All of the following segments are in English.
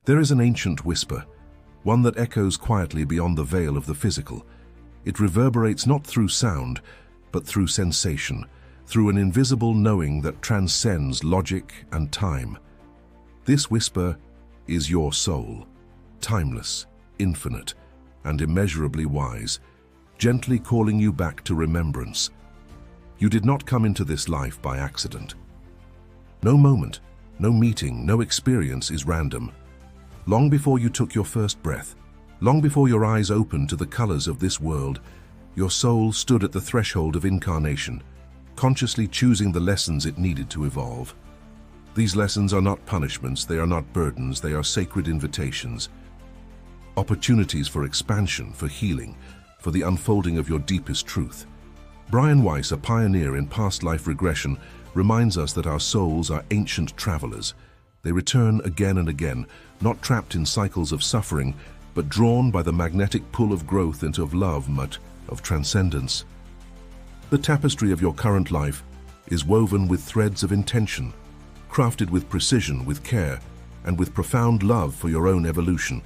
There is an ancient whisper, one that echoes quietly beyond the veil of the physical. It reverberates not through sound, but through sensation, through an invisible knowing that transcends logic and time. This whisper is your soul, timeless, infinite, and immeasurably wise, gently calling you back to remembrance. You did not come into this life by accident. No moment, no meeting, no experience is random. Long before you took your first breath, long before your eyes opened to the colors of this world, your soul stood at the threshold of incarnation, consciously choosing the lessons it needed to evolve. These lessons are not punishments, they are not burdens, they are sacred invitations. Opportunities for expansion, for healing, for the unfolding of your deepest truth. Weiss, a pioneer in past life regression, reminds us that our souls are ancient travelers. They return again and again, not trapped in cycles of suffering, but drawn by the magnetic pull of growth and of love, of transcendence. The tapestry of your current life is woven with threads of intention, crafted with precision, with care, and with profound love for your own evolution.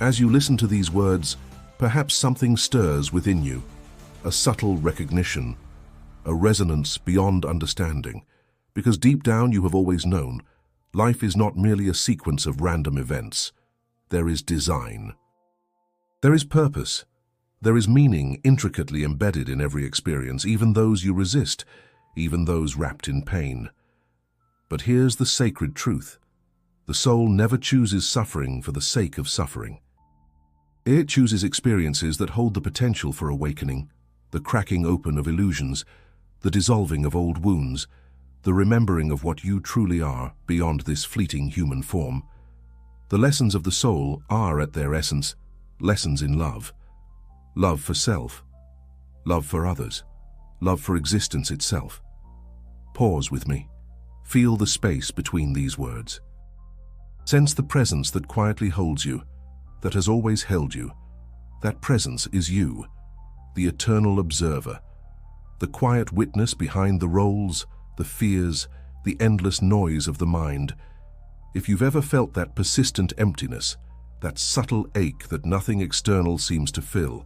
As you listen to these words, perhaps something stirs within you, a subtle recognition, a resonance beyond understanding, because deep down you have always known, life is not merely a sequence of random events. There is design. There is purpose. There is meaning intricately embedded in every experience, even those you resist, even those wrapped in pain. But here's the sacred truth. The soul never chooses suffering for the sake of suffering. It chooses experiences that hold the potential for awakening, the cracking open of illusions, the dissolving of old wounds, the remembering of what you truly are beyond this fleeting human form. The lessons of the soul are, at their essence, lessons in love. Love for self, love for others, love for existence itself. Pause with me. Feel the space between these words. Sense the presence that quietly holds you, that has always held you. That presence is you, the eternal observer, the quiet witness behind the roles, the fears, the endless noise of the mind. If you've ever felt that persistent emptiness, that subtle ache that nothing external seems to fill,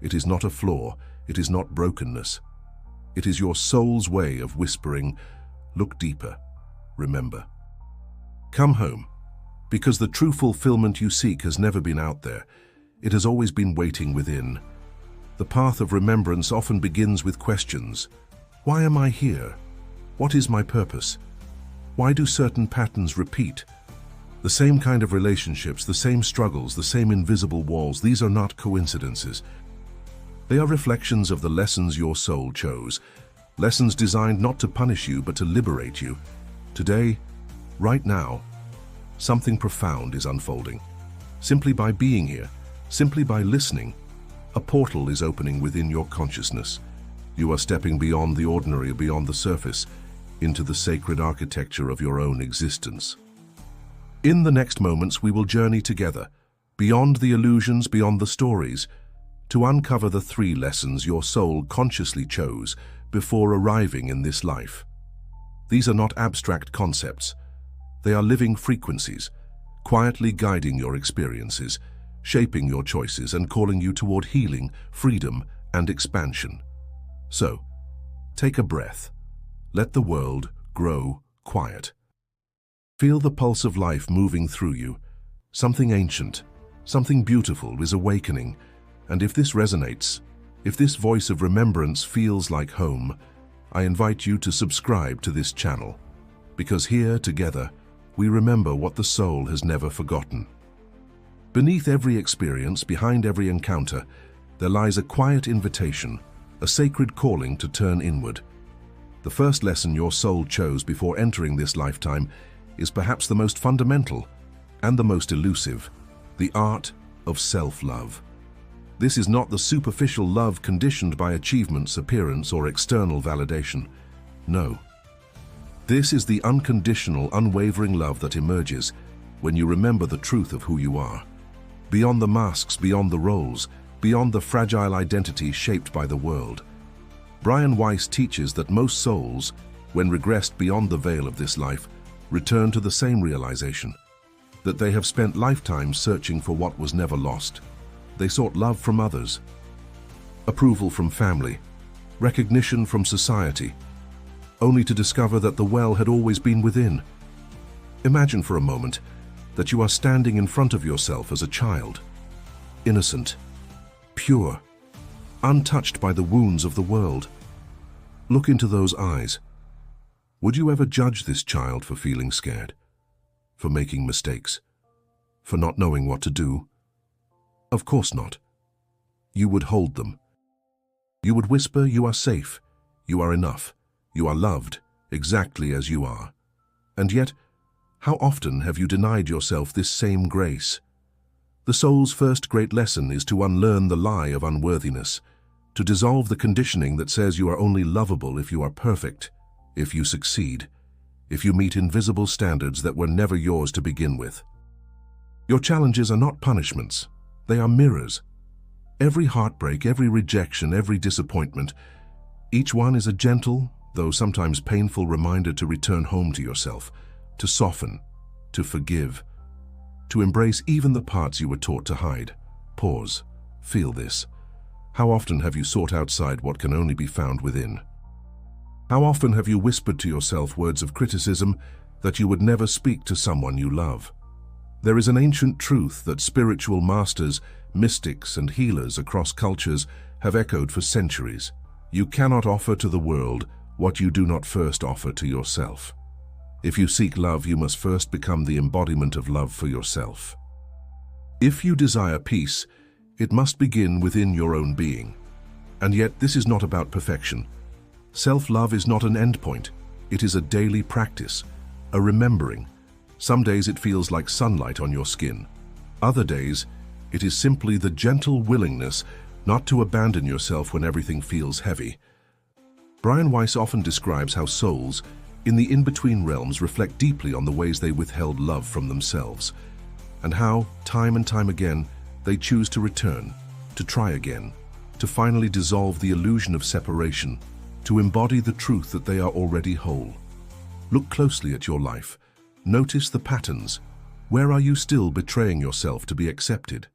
it is not a flaw, it is not brokenness. It is your soul's way of whispering, look deeper, remember. Come home, because the true fulfillment you seek has never been out there. It has always been waiting within. The path of remembrance often begins with questions. Why am I here? What is my purpose? Why do certain patterns repeat? The same kind of relationships, the same struggles, the same invisible walls, these are not coincidences. They are reflections of the lessons your soul chose, lessons designed not to punish you but to liberate you. Today, right now, something profound is unfolding. Simply by being here, simply by listening, a portal is opening within your consciousness. You are stepping beyond the ordinary, beyond the surface, into the sacred architecture of your own existence. In the next moments, we will journey together, beyond the illusions, beyond the stories, to uncover the 3 lessons your soul consciously chose before arriving in this life. These are not abstract concepts. They are living frequencies, quietly guiding your experiences, shaping your choices, and calling you toward healing, freedom, and expansion. So, take a breath. Let the world grow quiet. Feel the pulse of life moving through you. Something ancient, something beautiful is awakening, and if this resonates, if this voice of remembrance feels like home, I invite you to subscribe to this channel, because here, together, we remember what the soul has never forgotten. Beneath every experience, behind every encounter, there lies a quiet invitation, a sacred calling to turn inward. The first lesson your soul chose before entering this lifetime is perhaps the most fundamental and the most elusive, the art of self-love. This is not the superficial love conditioned by achievements, appearance, or external validation. No. This is the unconditional, unwavering love that emerges when you remember the truth of who you are. Beyond the masks, beyond the roles, beyond the fragile identity shaped by the world. Weiss teaches that most souls, when regressed beyond the veil of this life, return to the same realization. that they have spent lifetimes searching for what was never lost. They sought love from others, approval from family, recognition from society, only to discover that the well had always been within. Imagine for a moment that you are standing in front of yourself as a child, innocent, pure, untouched by the wounds of the world. Look into those eyes. Would you ever judge this child for feeling scared, for making mistakes, for not knowing what to do? Of course not. You would hold them. You would whisper, "You are safe, you are enough, you are loved, exactly as you are." And yet, how often have you denied yourself this same grace? The soul's first great lesson is to unlearn the lie of unworthiness, to dissolve the conditioning that says you are only lovable if you are perfect, if you succeed, if you meet invisible standards that were never yours to begin with. Your challenges are not punishments, they are mirrors. Every heartbreak, every rejection, every disappointment, each one is a gentle, though sometimes painful reminder to return home to yourself, to soften, to forgive, to embrace even the parts you were taught to hide. Pause. Feel this. How often have you sought outside what can only be found within? How often have you whispered to yourself words of criticism that you would never speak to someone you love? There is an ancient truth that spiritual masters, mystics, and healers across cultures have echoed for centuries. You cannot offer to the world what you do not first offer to yourself. If you seek love, you must first become the embodiment of love for yourself. If you desire peace, it must begin within your own being. And yet, this is not about perfection. Self-love is not an endpoint. It is a daily practice, a remembering. Some days it feels like sunlight on your skin. Other days, it is simply the gentle willingness not to abandon yourself when everything feels heavy. Weiss often describes how souls, in the in-between realms, reflect deeply on the ways they withheld love from themselves, and how, time and time again, they choose to return, to try again, to finally dissolve the illusion of separation, to embody the truth that they are already whole. Look closely at your life. Notice the patterns. Where are you still betraying yourself to be accepted?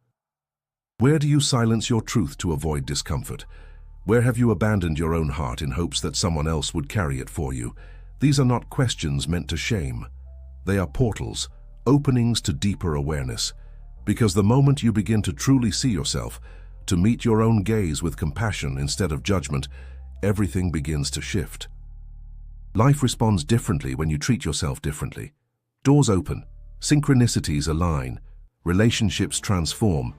Where do you silence your truth to avoid discomfort? Where have you abandoned your own heart in hopes that someone else would carry it for you? These are not questions meant to shame. They are portals, openings to deeper awareness. Because the moment you begin to truly see yourself, to meet your own gaze with compassion instead of judgment, everything begins to shift. Life responds differently when you treat yourself differently. Doors open, synchronicities align, relationships transform,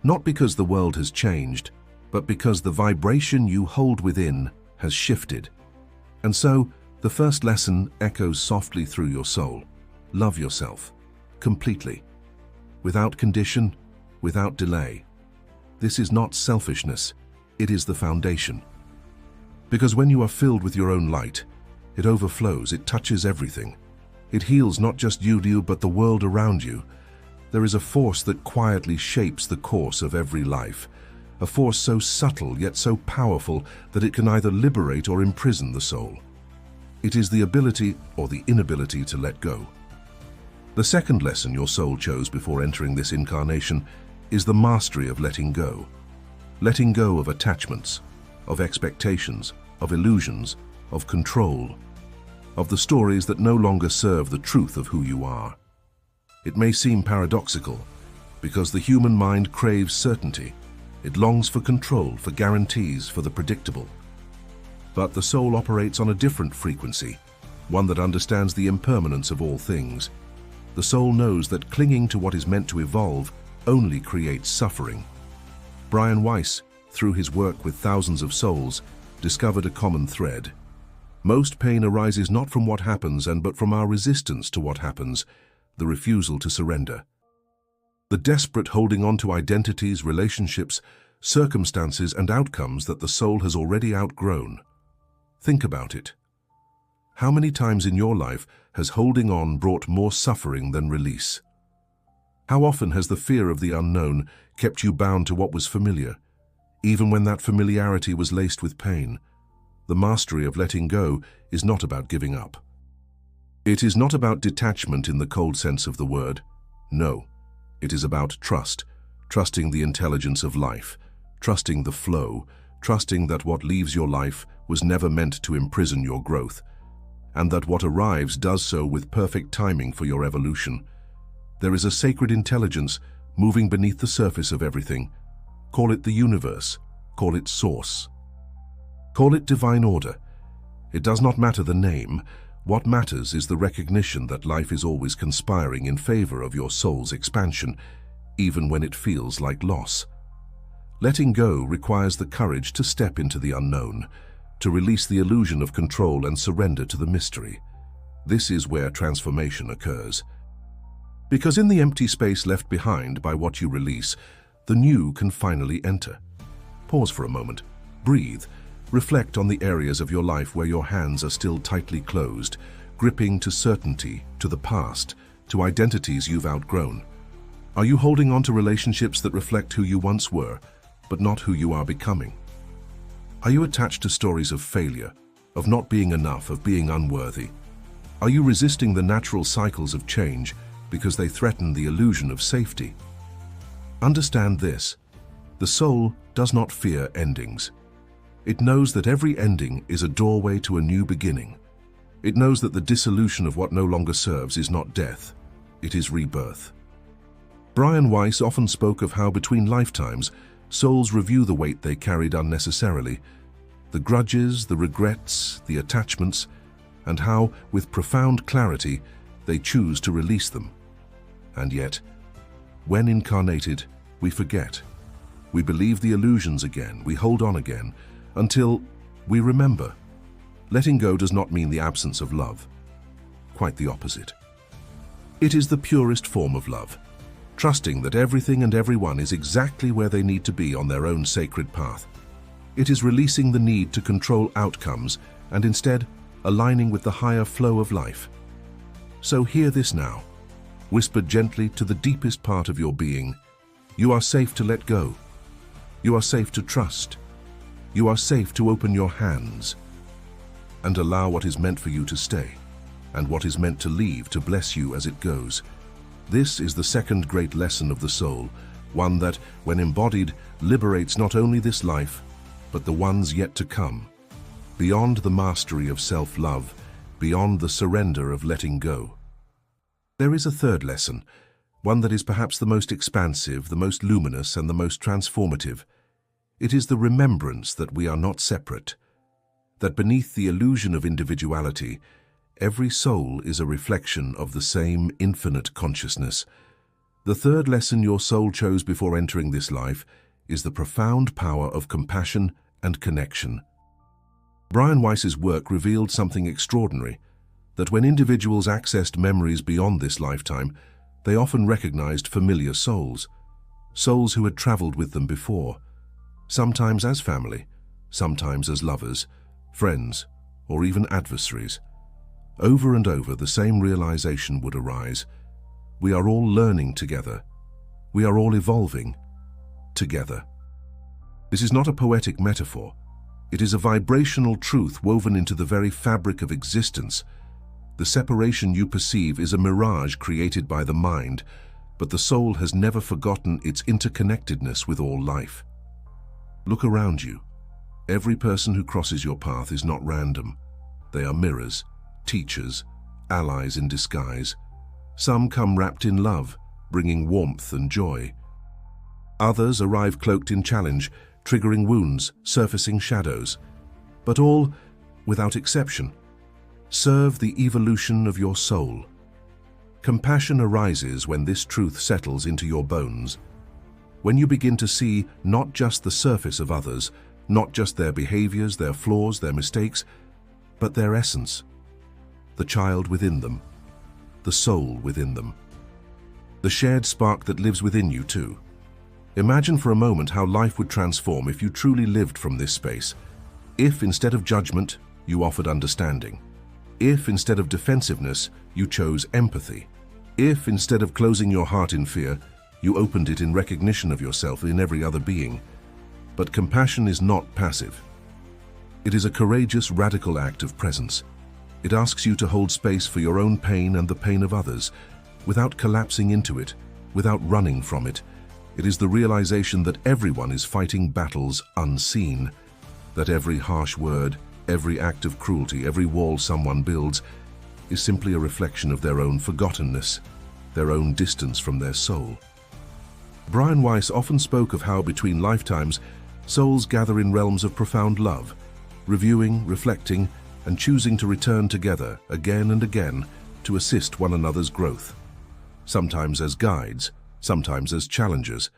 not because the world has changed, but because the vibration you hold within has shifted. And so, the first lesson echoes softly through your soul. Love yourself, completely, without condition, without delay. This is not selfishness, it is the foundation. Because when you are filled with your own light, it overflows, it touches everything. It heals not just you, but the world around you. There is a force that quietly shapes the course of every life, a force so subtle yet so powerful that it can either liberate or imprison the soul. It is the ability or the inability to let go. The second lesson your soul chose before entering this incarnation is the mastery of letting go. Letting go of attachments, of expectations, of illusions, of control, of the stories that no longer serve the truth of who you are. It may seem paradoxical, because the human mind craves certainty. It longs for control, for guarantees, for the predictable. But the soul operates on a different frequency, one that understands the impermanence of all things. The soul knows that clinging to what is meant to evolve only creates suffering. Weiss, through his work with thousands of souls, discovered a common thread. Most pain arises not from what happens but from our resistance to what happens, the refusal to surrender. The desperate holding on to identities, relationships, circumstances, and outcomes that the soul has already outgrown. Think about it. How many times in your life has holding on brought more suffering than release? How often has the fear of the unknown kept you bound to what was familiar, even when that familiarity was laced with pain? The mastery of letting go is not about giving up. It is not about detachment in the cold sense of the word. No, it is about trust, trusting the intelligence of life, trusting the flow, trusting that what leaves your life was never meant to imprison your growth, and that what arrives does so with perfect timing for your evolution. There is a sacred intelligence moving beneath the surface of everything. Call it the universe, call it source, call it divine order. It does not matter the name. What matters is the recognition that life is always conspiring in favor of your soul's expansion, even when it feels like loss. Letting go requires the courage to step into the unknown, to release the illusion of control and surrender to the mystery. This is where transformation occurs. Because in the empty space left behind by what you release, the new can finally enter. Pause for a moment, breathe, reflect on the areas of your life where your hands are still tightly closed, gripping to certainty, to the past, to identities you've outgrown. Are you holding on to relationships that reflect who you once were, but not who you are becoming? Are you attached to stories of failure, of not being enough, of being unworthy? Are you resisting the natural cycles of change because they threaten the illusion of safety? Understand this: the soul does not fear endings. It knows that every ending is a doorway to a new beginning. It knows that the dissolution of what no longer serves is not death, it is rebirth. Weiss often spoke of how between lifetimes, souls review the weight they carried unnecessarily, the grudges, the regrets, the attachments, and how, with profound clarity, they choose to release them. And yet, when incarnated, we forget. We believe the illusions again, we hold on again, until we remember. Letting go does not mean the absence of love. Quite the opposite. It is the purest form of love, trusting that everything and everyone is exactly where they need to be on their own sacred path. It is releasing the need to control outcomes and instead aligning with the higher flow of life. So hear this now, whispered gently to the deepest part of your being. You are safe to let go. You are safe to trust. You are safe to open your hands and allow what is meant for you to stay and what is meant to leave to bless you as it goes. This is the second great lesson of the soul, one that, when embodied, liberates not only this life, but the ones yet to come. Beyond the mastery of self-love, beyond the surrender of letting go. There is a third lesson, one that is perhaps the most expansive, the most luminous, and the most transformative. It is the remembrance that we are not separate, that beneath the illusion of individuality, every soul is a reflection of the same infinite consciousness. The third lesson your soul chose before entering this life is the profound power of compassion and connection. Weiss's work revealed something extraordinary, that when individuals accessed memories beyond this lifetime, they often recognized familiar souls, souls who had traveled with them before, sometimes as family, sometimes as lovers, friends, or even adversaries. Over and over, the same realization would arise. We are all learning together. We are all evolving together. This is not a poetic metaphor. It is a vibrational truth woven into the very fabric of existence. The separation you perceive is a mirage created by the mind, but the soul has never forgotten its interconnectedness with all life. Look around you. Every person who crosses your path is not random. They are mirrors, teachers, allies in disguise. Some come wrapped in love, bringing warmth and joy. Others arrive cloaked in challenge, triggering wounds, surfacing shadows. But all, without exception, serve the evolution of your soul. Compassion arises when this truth settles into your bones. When you begin to see not just the surface of others, not just their behaviors, their flaws, their mistakes, but their essence. The child within them, the soul within them, the shared spark that lives within you too. Imagine for a moment how life would transform if you truly lived from this space. If instead of judgment, you offered understanding. If instead of defensiveness, you chose empathy. If instead of closing your heart in fear, you opened it in recognition of yourself in every other being. But compassion is not passive. It is a courageous, radical act of presence. It asks you to hold space for your own pain and the pain of others, without collapsing into it, without running from it. It is the realization that everyone is fighting battles unseen, that every harsh word, every act of cruelty, every wall someone builds is simply a reflection of their own forgottenness, their own distance from their soul. Brian Weiss often spoke of how between lifetimes, souls gather in realms of profound love, reviewing, reflecting, and choosing to return together again and again to assist one another's growth. Sometimes as guides, sometimes as challengers,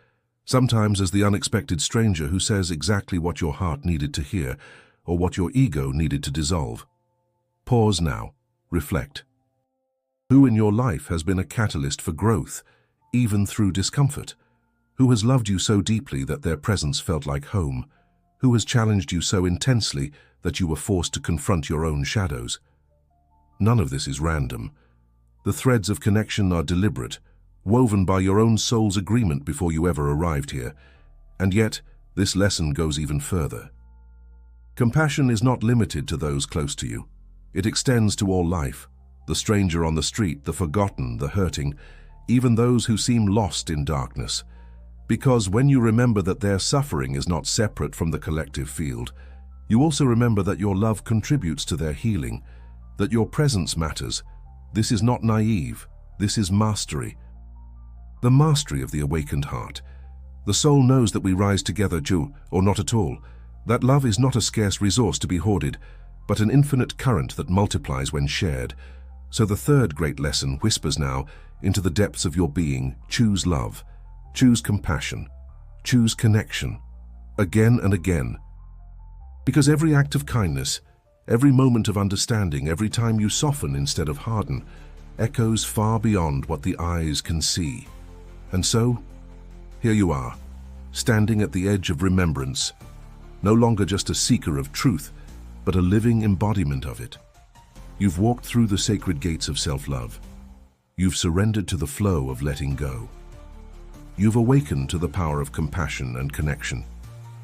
sometimes as the unexpected stranger who says exactly what your heart needed to hear or what your ego needed to dissolve. Pause now, reflect. Who in your life has been a catalyst for growth, even through discomfort? Who has loved you so deeply that their presence felt like home? Who has challenged you so intensely that you were forced to confront your own shadows? None of this is random. The threads of connection are deliberate, woven by your own soul's agreement before you ever arrived here. And yet, this lesson goes even further. Compassion is not limited to those close to you. It extends to all life, the stranger on the street, the forgotten, the hurting, even those who seem lost in darkness. Because when you remember that their suffering is not separate from the collective field, you also remember that your love contributes to their healing, that your presence matters. This is not naive, this is mastery. The mastery of the awakened heart. The soul knows that we rise together, or not at all. That love is not a scarce resource to be hoarded, but an infinite current that multiplies when shared. So the third great lesson whispers now into the depths of your being: choose love, choose compassion, choose connection, again and again. Because every act of kindness, every moment of understanding, every time you soften instead of harden, echoes far beyond what the eyes can see. And so, here you are, standing at the edge of remembrance, no longer just a seeker of truth, but a living embodiment of it. You've walked through the sacred gates of self-love. You've surrendered to the flow of letting go. You've awakened to the power of compassion and connection.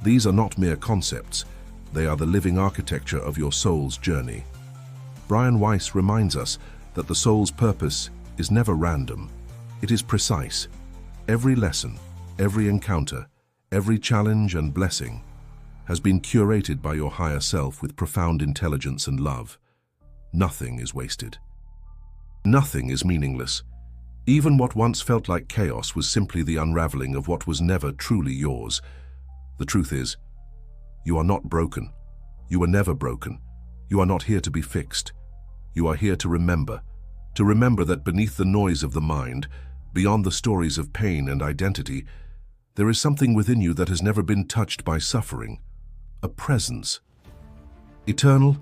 These are not mere concepts. They are the living architecture of your soul's journey. Brian Weiss reminds us that the soul's purpose is never random. It is precise. Every lesson, every encounter, every challenge and blessing has been curated by your higher self with profound intelligence and love. Nothing is wasted. Nothing is meaningless. Even what once felt like chaos was simply the unraveling of what was never truly yours. The truth is, you are not broken. You were never broken. You are not here to be fixed. You are here to remember that beneath the noise of the mind, beyond the stories of pain and identity, there is something within you that has never been touched by suffering, a presence. Eternal,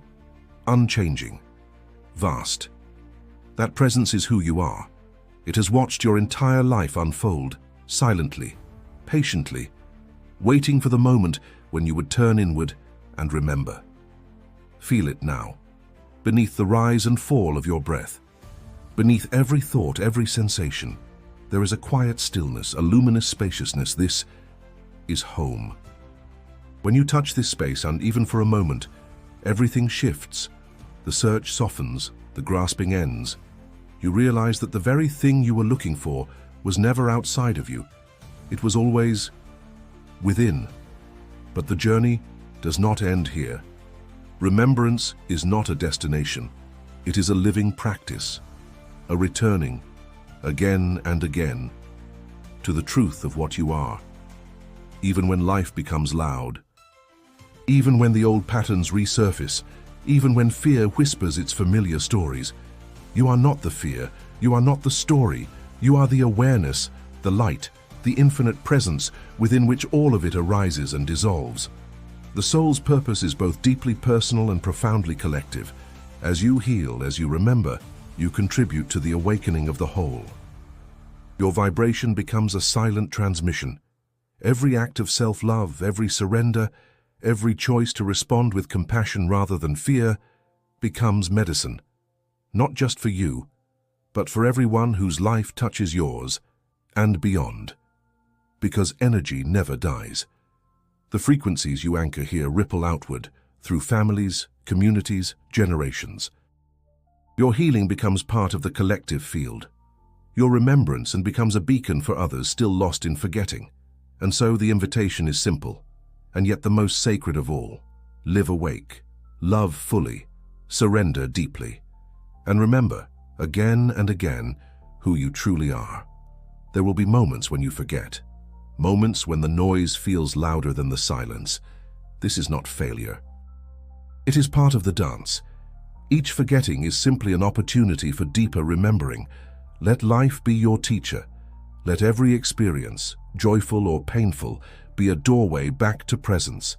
unchanging, vast. That presence is who you are. It has watched your entire life unfold, silently, patiently, waiting for the moment when you would turn inward and remember. Feel it now, beneath the rise and fall of your breath. Beneath every thought, every sensation, there is a quiet stillness, a luminous spaciousness. This is home. When you touch this space, and even for a moment, everything shifts. The search softens, the grasping ends. You realize that the very thing you were looking for was never outside of you. It was always within. But the journey does not end here. Remembrance is not a destination. It is a living practice, a returning, again and again, to the truth of what you are. Even when life becomes loud, even when the old patterns resurface, even when fear whispers its familiar stories, you are not the fear, you are not the story, you are the awareness, the light, the infinite presence within which all of it arises and dissolves. The soul's purpose is both deeply personal and profoundly collective. As you heal, as you remember, you contribute to the awakening of the whole. Your vibration becomes a silent transmission. Every act of self-love, every surrender, every choice to respond with compassion rather than fear becomes medicine, not just for you, but for everyone whose life touches yours and beyond. Because energy never dies. The frequencies you anchor here ripple outward through families, communities, generations. Your healing becomes part of the collective field. your remembrance and becomes a beacon for others still lost in forgetting. And so the invitation is simple, and yet the most sacred of all. Live awake, love fully, surrender deeply, and remember, again and again, who you truly are. There will be moments when you forget, moments when the noise feels louder than the silence. This is not failure. It is part of the dance. Each forgetting is simply an opportunity for deeper remembering. Let life be your teacher. Let every experience, joyful or painful, be a doorway back to presence.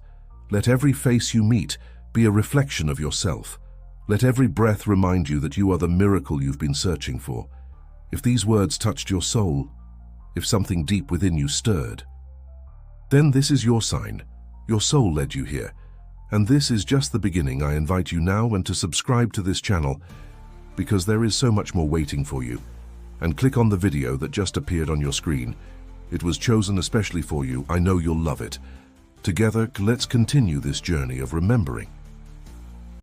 Let every face you meet be a reflection of yourself. Let every breath remind you that you are the miracle you've been searching for. If these words touched your soul, if something deep within you stirred, then this is your sign. Your soul led you here. And this is just the beginning. I invite you now and to subscribe to this channel, because there is so much more waiting for you. And click on the video that just appeared on your screen. It was chosen especially for you. I know you'll love it. Together, let's continue this journey of remembering.